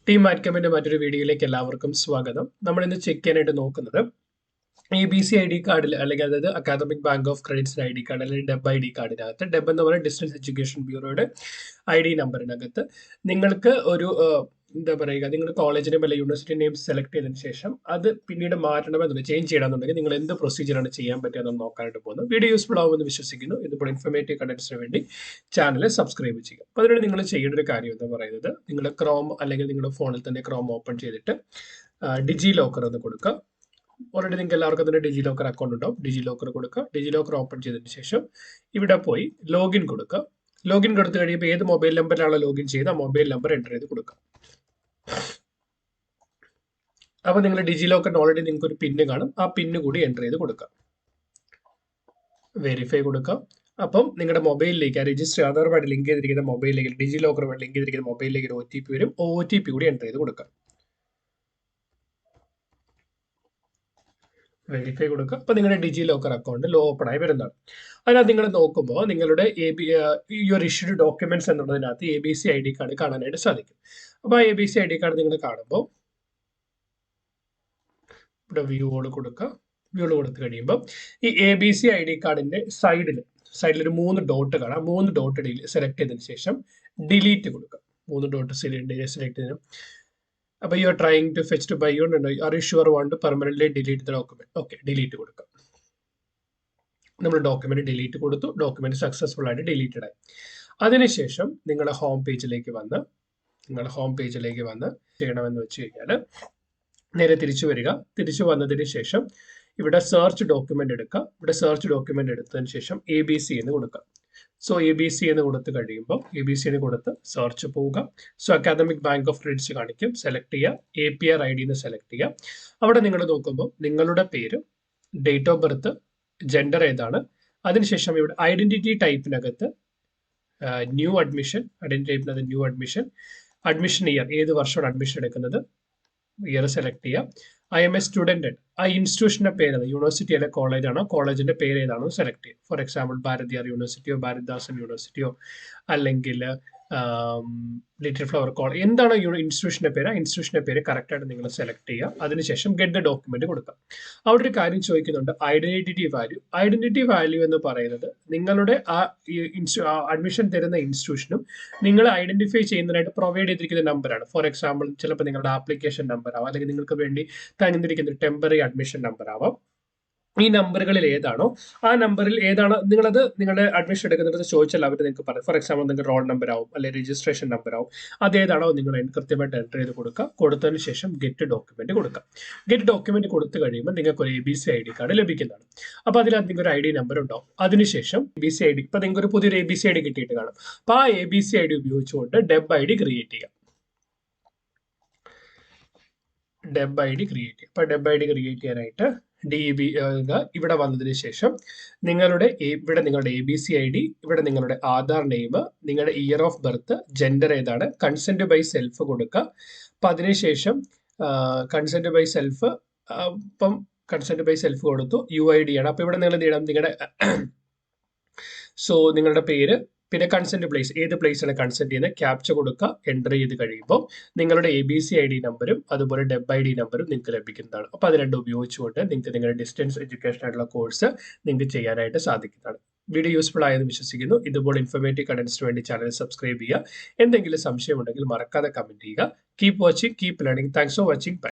Team മാറ്റ്കമ്മിന്റെ മറ്റൊരു വീഡിയോയിലേക്ക് എല്ലാവർക്കും സ്വാഗതം. നമ്മൾ ഇന്ന് ചെക്ക് ചെയ്യാനായിട്ട് നോക്കുന്നത് ABC ID കാർഡിൽ അല്ലെങ്കിൽ അതായത് അക്കാദമിക് ബാങ്ക് ഓഫ് ക്രെഡിറ്റ്സിന്റെ ID കാർഡ് അല്ലെങ്കിൽ ഡെബ് ID കാർഡിനകത്ത് ഡെബ് എന്ന് പറയുന്ന ഡിസ്റ്റൻസ് എഡ്യൂക്കേഷൻ ബ്യൂറോയുടെ ID നമ്പറിനകത്ത് നിങ്ങൾക്ക് ഒരു എന്താ പറയുക, നിങ്ങൾ കോളേജിനെയും അല്ലെങ്കിൽ യൂണിവേഴ്സിറ്റി നെയിം സെലക്ട് ചെയ്തതിനു ശേഷം അത് പിന്നീട് മാറ്റണമെന്നുണ്ടെങ്കിൽ ചേഞ്ച് ചെയ്യണമെന്നുണ്ടെങ്കിൽ നിങ്ങൾ എന്ത് പ്രൊസീജിയറാണ് ചെയ്യാൻ പറ്റുക എന്ന് നോക്കാനായിട്ട് പോകുന്നത്. വീഡിയോ യൂസ്ഫുൾ ആവുമെന്ന് വിശ്വസിക്കുന്നു. ഇതുപോലെ ഇൻഫർമേറ്റീവ് കണ്ടന്റ്സിന് വേണ്ടി ചാനൽ സബ്സ്ക്രൈബ് ചെയ്യുക. അപ്പോൾ അതിനുവേണ്ടി നിങ്ങൾ ചെയ്യേണ്ട ഒരു കാര്യം എന്ന് പറയുന്നത്, നിങ്ങൾ ക്രോം അല്ലെങ്കിൽ നിങ്ങളുടെ ഫോണിൽ തന്നെ ക്രോം ഓപ്പൺ ചെയ്തിട്ട് ഡിജി ലോക്കർ എന്ന് കൊടുക്കുക. ഓൾറെഡി നിങ്ങൾക്ക് എല്ലാവർക്കും തന്നെ ഡിജി ലോക്കർ അക്കൗണ്ട് ഉണ്ടാവും. ഡിജി ലോക്കർ കൊടുക്കുക. ഡിജി ലോക്കർ ഓപ്പൺ ചെയ്തതിന് ശേഷം ഇവിടെ പോയി ലോഗിൻ കൊടുക്കുക. ലോഗിൻ കൊടുത്തു കഴിയുമ്പോൾ ഏത് മൊബൈൽ നമ്പറിലാണ് ലോഗിൻ ചെയ്ത് ആ മൊബൈൽ നമ്പർ എൻ്റർ ചെയ്ത് കൊടുക്കുക. അപ്പോൾ നിങ്ങൾ ഡിജി ലോക്കറിന് ഓൾറെഡി നിങ്ങൾക്ക് ഒരു പിന്ന് കാണും. ആ പിന്ന് കൂടി എൻ്റർ ചെയ്ത് കൊടുക്കുക. വെരിഫൈ കൊടുക്കുക. അപ്പം നിങ്ങളുടെ മൊബൈലിലേക്ക് രജിസ്റ്റർ ആധാറുമായിട്ട് ലിങ്ക് ചെയ്തിരിക്കുന്ന മൊബൈലിലേക്ക് ഡിജി ലോക്കറുമായിട്ട് ലിങ്ക് ചെയ്തിരിക്കുന്ന മൊബൈലിലേക്ക് ഒരു OTP വരും. OTP കൂടി എൻ്റർ ചെയ്ത് കൊടുക്കുക. വെരിഫൈ കൊടുക്കുക. അപ്പോൾ നിങ്ങളുടെ ഡിജി ലോക്കർ അക്കൗണ്ട് ഓപ്പൺ ആയി വരുന്നതാണ്. അതിനകത്ത് നിങ്ങൾ നോക്കുമ്പോൾ നിങ്ങളുടെ യുവർ ഇഷ്യൂഡ് ഡോക്യുമെന്റ്സ് എന്നുള്ളതിനകത്ത് ABC ID കാർഡ് കാണാനായിട്ട് സാധിക്കും. അപ്പോൾ ആ ABC ID കാർഡ് നിങ്ങൾ കാണുമ്പോൾ ഇവിടെ വ്യൂകൾ കൊടുക്കുക. വ്യൂകൾ കൊടുത്തു കഴിയുമ്പോൾ ഈ ABC ID കാർഡിന്റെ സൈഡിൽ ഒരു 3 ഡോട്ട് കാണാം. 3 ഡോട്ട് സെലക്ട് ചെയ്തതിന് ശേഷം ഡിലീറ്റ് കൊടുക്കുക. 3 ഡോട്ട് സെലക്ട് ചെയ്തതിന് അപ്പോൾ you are trying to fetch to by യോൺ are you sure want to permanently delete the document. Okay, delete കൊടുക്കുക. നമ്മൾ ഡോക്യുമെന്റ് ഡിലീറ്റ് കൊടുത്തു. ഡോക്യുമെന്റ് സക്സസ്ഫുൾ ആയിട്ട് ഡിലീറ്റഡ് ആയി. അതിനുശേഷം നിങ്ങളുടെ ഹോം പേജിലേക്ക് വന്ന് ചെയ്യണമെന്ന് വെച്ച് കഴിഞ്ഞാൽ നേരെ തിരിച്ചു വരിക. തിരിച്ചു വന്നതിന് ശേഷം ഇവിടെ സെർച്ച് ഡോക്യുമെന്റ് എടുക്കുക. ഇവിടെ സെർച്ച് ഡോക്യുമെന്റ് എടുത്തതിന് ശേഷം ABC എന്ന് കൊടുക്കുക. സോ ABC എന്ന് കൊടുത്ത് കഴിയുമ്പോൾ ABC എന്ന് കൊടുത്ത് സെർച്ച് പോവുക. So academic bank of credits കാണിക്കും. സെലക്ട് ചെയ്യുക. APR ID എന്ന് സെലക്ട് ചെയ്യുക. അവിടെ നിങ്ങൾ നോക്കുമ്പോൾ നിങ്ങളുടെ പേര്, ഡേറ്റ് ഓഫ് ബർത്ത്, ജെൻഡർ ഏതാണ്, അതിനുശേഷം ഇവിടെ ഐഡന്റിറ്റി ടൈപ്പിനകത്ത് ന്യൂ അഡ്മിഷൻ, അഡ്മിഷൻ ഇയർ, ഏത് വർഷമാണ് അഡ്മിഷൻ എടുക്കുന്നത്, ഇയർ സെലക്ട് ചെയ്യുക. IM a സ്റ്റുഡൻറ്, ആ ഇൻസ്റ്റിറ്റ്യൂഷന്റെ പേര് ഏതാണ്, യൂണിവേഴ്സിറ്റി അല്ലെ കോളേജ് ആണോ, കോളേജിന്റെ പേര് ഏതാണെന്ന് സെലക്ട് ചെയ്യുക. ഫോർ എക്സാമ്പിൾ ഭാരതിയാർ യൂണിവേഴ്സിറ്റിയോ ഭാരതിദാസൻ യൂണിവേഴ്സിറ്റിയോ അല്ലെങ്കിൽ ലിറ്റിൽ ഫ്ലവർ കോളേജ്, എന്താണ് ഇൻസ്റ്റിറ്റ്യൂഷന്റെ പേര്, ആ ഇൻസ്റ്റിറ്റ്യൂഷന്റെ പേര് കറക്റ്റ് ആയിട്ട് നിങ്ങൾ സെലക്ട് ചെയ്യുക. അതിനുശേഷം ഗെറ്റ് ദ ഡോക്യുമെന്റ് കൊടുക്കുക. അവിടെ ഒരു കാര്യം ചോദിക്കുന്നുണ്ട്, ഐഡന്റിറ്റി വാല്യൂ എന്ന് പറയുന്നത് നിങ്ങളുടെ ആ അഡ്മിഷൻ തരുന്ന ഇൻസ്റ്റിറ്റ്യൂഷനും നിങ്ങൾ ഐഡന്റിഫൈ ചെയ്യുന്നതിനായിട്ട് പ്രൊവൈഡ് ചെയ്തിരിക്കുന്ന നമ്പറാണ്. ഫോർ എക്സാമ്പിൾ ചിലപ്പോൾ നിങ്ങളുടെ ആപ്ലിക്കേഷൻ നമ്പർ ആവാം, അല്ലെങ്കിൽ നിങ്ങൾക്ക് വേണ്ടി തന്നിരിക്കുന്ന ടെമ്പററി അഡ്മിഷൻ നമ്പർ ആവാം. ഈ നമ്പറുകളിൽ ഏതാണോ ആ നമ്പറിൽ ഏതാണ് നിങ്ങളുടെ അഡ്മിഷൻ എടുക്കുന്നത് ചോദിച്ചാൽ അവർ നിങ്ങൾക്ക് പറയും. ഫോർ എക്സാമ്പിൾ നിങ്ങൾക്ക് റോൾ നമ്പർ ആവും, അല്ലെങ്കിൽ രജിസ്ട്രേഷൻ നമ്പർ ആവും. അതേതാണോ നിങ്ങൾ കൃത്യമായിട്ട് എൻ്റർ ചെയ്ത് കൊടുക്കുക. കൊടുത്തതിന് ശേഷം ഗെറ്റ് ഡോക്യുമെന്റ് കൊടുക്കുക. ഗെറ്റ് ഡോക്യുമെന്റ് കൊടുത്തു കഴിയുമ്പോൾ നിങ്ങൾക്ക് ഒരു ABC ID കാർഡ് ലഭിക്കുന്നതാണ്. അപ്പോൾ അതിനകത്ത് നിങ്ങൾക്ക് ഒരു ID നമ്പർ ഉണ്ടാവും. അതിനുശേഷം ABC ID, ഇപ്പൊ നിങ്ങൾക്ക് ഒരു പുതിയൊരു ABC ID കിട്ടിയിട്ട് കാണും. അപ്പോൾ ആ ABC ID ഉപയോഗിച്ചുകൊണ്ട് ഡെബ് ID ക്രിയേറ്റ് ചെയ്യുക. അപ്പോൾ ഡെബ് ID ക്രിയേറ്റ് ചെയ്യാനായിട്ട് ഇവിടെ വന്നതിന് ശേഷം നിങ്ങളുടെ ABC ID, ഇവിടെ നിങ്ങളുടെ ആധാർ നെയിം, നിങ്ങളുടെ ഇയർ ഓഫ് ബർത്ത്, ജെൻഡർ ഏതാണ്, കൺസെന്റ് ബൈ സെൽഫ് കൊടുക്കുക. അപ്പം അതിനുശേഷം കൺസെന്റ് ബൈ സെൽഫ് കൊടുത്തു. UID ആണ്. അപ്പോൾ ഇവിടെ നിങ്ങൾ എന്ത് ചെയ്യണം, നിങ്ങളുടെ പേര്, പിന്നെ കൺസെന്റ് പ്ലേസ്, ഏത് പ്ലേസാണ് കൺസെന്റ് ചെയ്യുന്നത്, ക്യാപ്ച കൊടുക്കുക. എൻ്റർ ചെയ്ത് കഴിയുമ്പോൾ നിങ്ങളുടെ ABC ID നമ്പറും അതുപോലെ ഡെബ് ID നമ്പറും നിങ്ങൾക്ക് ലഭിക്കുന്നതാണ്. അപ്പോൾ അത് രണ്ടും ഉപയോഗിച്ചുകൊണ്ട് നിങ്ങൾക്ക് നിങ്ങളുടെ ഡിസ്റ്റൻസ് എഡ്യൂക്കേഷൻ ആയിട്ടുള്ള കോഴ്സ് നിങ്ങൾക്ക് ചെയ്യാനായിട്ട് സാധിക്കുന്നതാണ്. വീഡിയോ യൂസ്ഫുൾ ആയെന്ന് വിശ്വസിക്കുന്നു. ഇതുപോലെ ഇൻഫർമേറ്റീവ് കണ്ടന്റ്സിന് വേണ്ടി ചാനൽ സബ്സ്ക്രൈബ് ചെയ്യുക. എന്തെങ്കിലും സംശയം ഉണ്ടെങ്കിൽ മറക്കാതെ കമന്റ് ചെയ്യുക. Keep watching, keep learning. Thanks for watching.